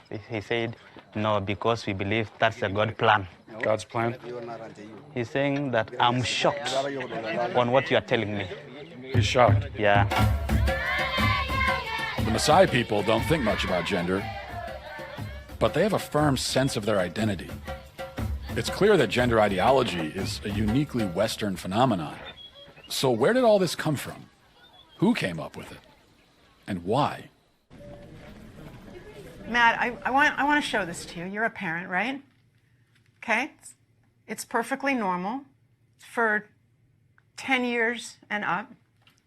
He said, no, because we believe that's a God plan. God's plan? He's saying that I'm shocked on what you are telling me. He's shocked. Yeah. The Maasai people don't think much about gender, but they have a firm sense of their identity. It's clear that gender ideology is a uniquely Western phenomenon. So where did all this come from? Who came up with it? And why? Matt, I want to show this to you. You're a parent, right? Okay? It's perfectly normal for 10 years and up.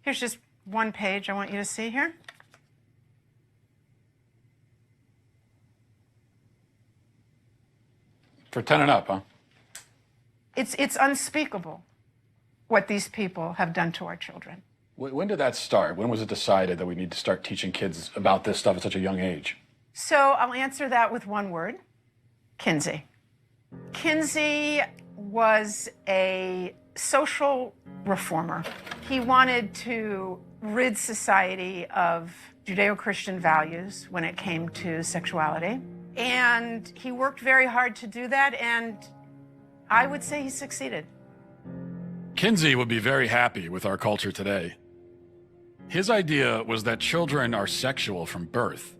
Here's just one page I want you to see here. For 10 and up, huh? It's unspeakable what these people have done to our children. When did that start? When was it decided that we need to start teaching kids about this stuff at such a young age? So I'll answer that with one word: Kinsey. Kinsey was a social reformer. He wanted to rid society of Judeo-Christian values when it came to sexuality. And he worked very hard to do that, and I would say he succeeded. Kinsey would be very happy with our culture today. His idea was that children are sexual from birth,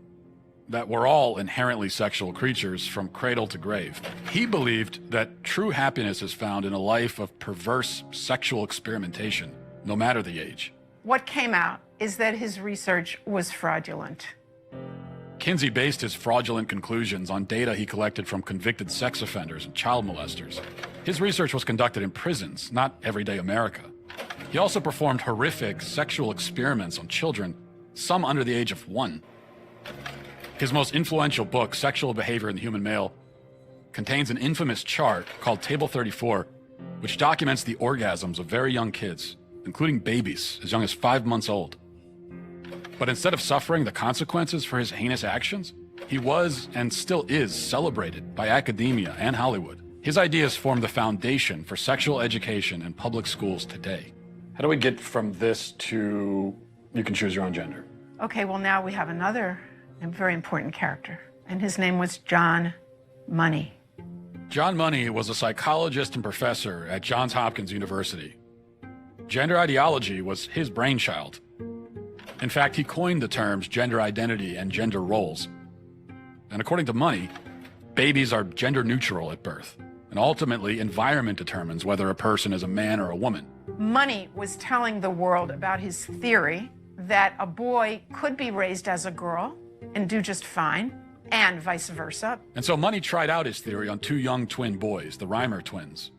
that we're all inherently sexual creatures from cradle to grave. He believed that true happiness is found in a life of perverse sexual experimentation, no matter the age. What came out is that his research was fraudulent. Kinsey based his fraudulent conclusions on data he collected from convicted sex offenders and child molesters. His research was conducted in prisons, not everyday America. He also performed horrific sexual experiments on children, some under the age of 1. His most influential book, Sexual Behavior in the Human Male, contains an infamous chart called Table 34, which documents the orgasms of very young kids, including babies as young as 5 months old. But instead of suffering the consequences for his heinous actions, he was and still is celebrated by academia and Hollywood. His ideas form the foundation for sexual education in public schools today. How do we get from this to you can choose your own gender? Okay, well, now we have another very important character, and his name was John Money. John Money was a psychologist and professor at Johns Hopkins University. Gender ideology was his brainchild. In fact, he coined the terms gender identity and gender roles. And according to Money, babies are gender neutral at birth, and ultimately environment determines whether a person is a man or a woman. Money was telling the world about his theory that a boy could be raised as a girl and do just fine, and vice versa. And so Money tried out his theory on 2 young twin boys, the Reimer twins.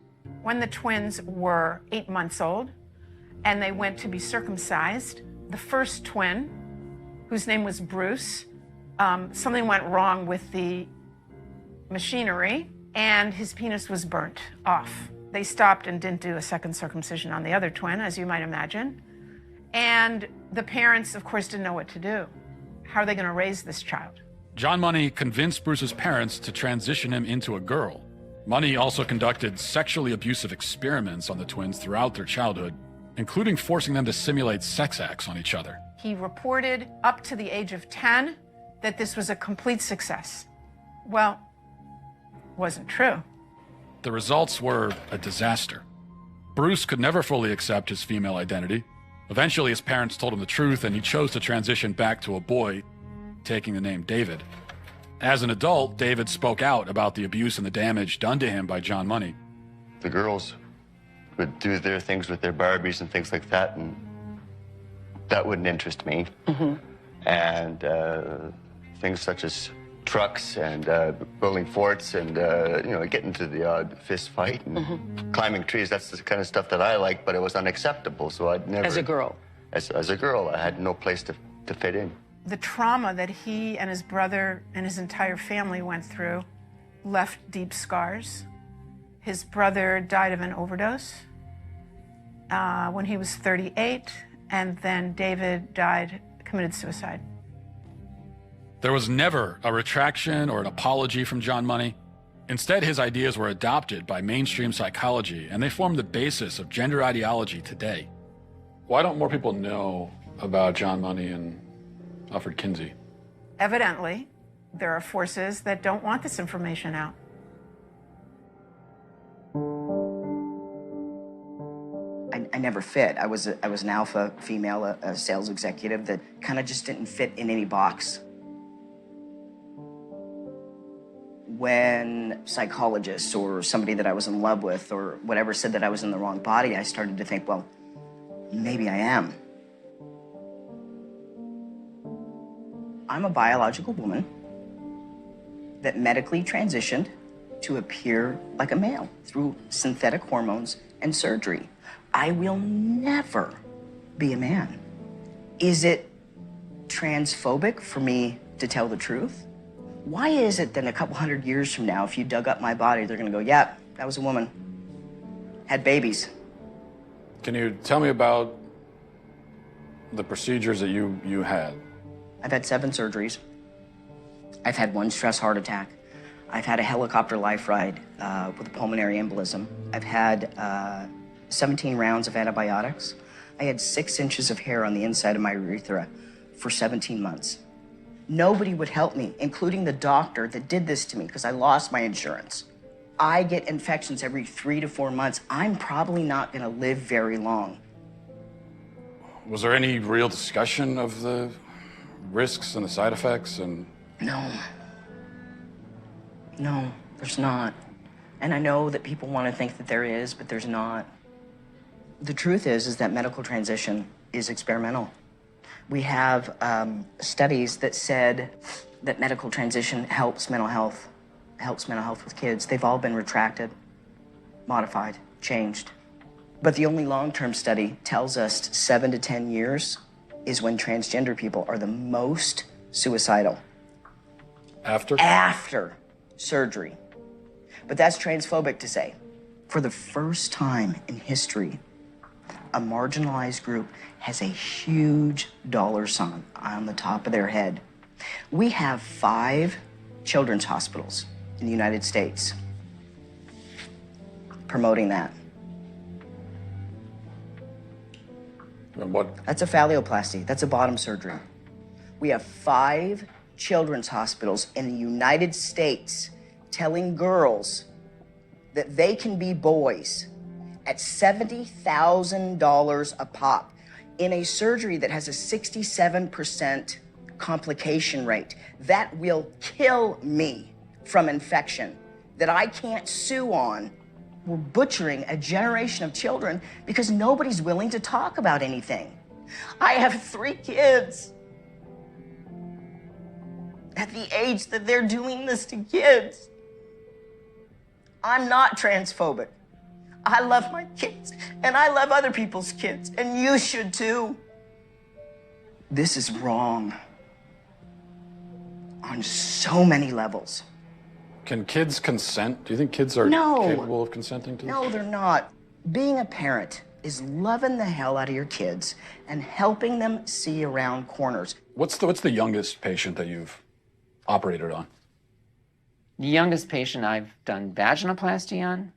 When the twins were 8 months old and they went to be circumcised, the first twin, whose name was Bruce, something went wrong with the machinery and his penis was burnt off. They stopped and didn't do a second circumcision on the other twin, as you might imagine. And the parents, of course, didn't know what to do. How are they going to raise this child? John Money convinced Bruce's parents to transition him into a girl. Money also conducted sexually abusive experiments on the twins throughout their childhood, including forcing them to simulate sex acts on each other. He reported up to the age of 10 that this was a complete success. Well, wasn't true. The results were a disaster. Bruce could never fully accept his female identity. Eventually, his parents told him the truth, and he chose to transition back to a boy, taking the name David. As an adult, David spoke out about the abuse and the damage done to him by John Money. The girls would do their things with their Barbies and things like that, and that wouldn't interest me. And things such as trucks and building forts and, getting to the odd fist fight and climbing trees. That's the kind of stuff that I like, but it was unacceptable, so I'd never... As a girl? As a girl, I had no place to fit in. The trauma that he and his brother and his entire family went through left deep scars. His brother died of an overdose when he was 38, and then David committed suicide. There was never a retraction or an apology from John Money. Instead, his ideas were adopted by mainstream psychology, and they form the basis of gender ideology today. Why don't more people know about John Money and Alfred Kinsey? Evidently, there are forces that don't want this information out. I never fit. I was an alpha female, a sales executive that kind of just didn't fit in any box. When psychologists or somebody that I was in love with or whatever said that I was in the wrong body, I started to think, well, maybe I am. I'm a biological woman that medically transitioned to appear like a male through synthetic hormones and surgery. I will never be a man. Is it transphobic for me to tell the truth? Why is it that a couple hundred years from now, if you dug up my body, they're gonna go, yeah, that was a woman, had babies. Can you tell me about the procedures that you had? I've had 7 surgeries. I've had 1 stress heart attack. I've had a helicopter life ride with a pulmonary embolism. I've had 17 rounds of antibiotics. I had 6 inches of hair on the inside of my urethra for 17 months. Nobody would help me, including the doctor that did this to me because I lost my insurance. I get infections every 3 to 4 months. I'm probably not gonna live very long. Was there any real discussion of the risks and the side effects and... No, there's not. And I know that people want to think that there is, but there's not. The truth is that medical transition is experimental. We have studies that said that medical transition helps mental health with kids. They've all been retracted, modified, changed. But the only long-term study tells us 7 to 10 years is when transgender people are the most suicidal. After? After surgery. But that's transphobic to say. For the first time in history, a marginalized group has a huge dollar sign on the top of their head. We have 5 children's hospitals in the United States promoting that. And what? That's a phalloplasty. That's a bottom surgery. We have 5 children's hospitals in the United States telling girls that they can be boys at $70,000 a pop in a surgery that has a 67% complication rate. That will kill me from infection that I can't sue on. We're butchering a generation of children because nobody's willing to talk about anything. I have 3 kids. At the age that they're doing this to kids. I'm not transphobic. I love my kids, and I love other people's kids, and you should too. This is wrong on so many levels. Can kids consent? Do you think kids are capable of consenting to this? No, they're not. Being a parent is loving the hell out of your kids and helping them see around corners. What's the youngest patient that you've operated on? The youngest patient I've done vaginoplasty on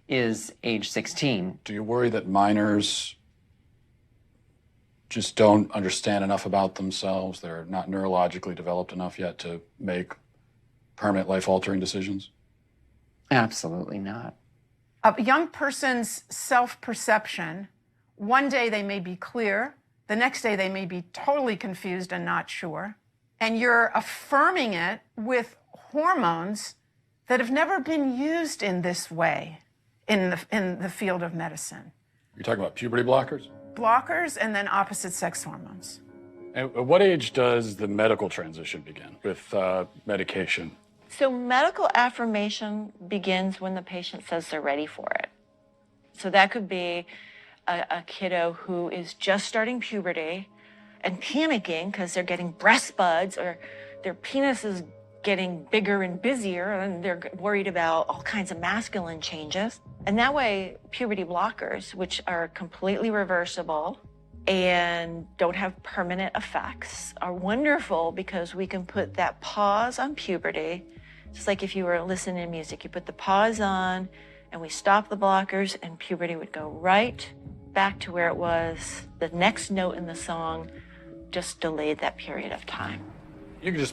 is age 16. Do you worry that minors just don't understand enough about themselves? They're not neurologically developed enough yet to make permanent life-altering decisions? Absolutely not. A young person's self-perception, one day they may be clear, the next day they may be totally confused and not sure, and you're affirming it with hormones that have never been used in this way in the field of medicine. You're talking about puberty blockers? Blockers and then opposite sex hormones. At what age does the medical transition begin with medication? So medical affirmation begins when the patient says they're ready for it. So that could be a kiddo who is just starting puberty and panicking because they're getting breast buds or their penis is getting bigger and busier and they're worried about all kinds of masculine changes. And that way, puberty blockers, which are completely reversible and don't have permanent effects, are wonderful because we can put that pause on puberty. Just like if you were listening to music, you put the pause on and we stop the blockers and puberty would go right back to where it was. The next note in the song just delayed that period of time. You can just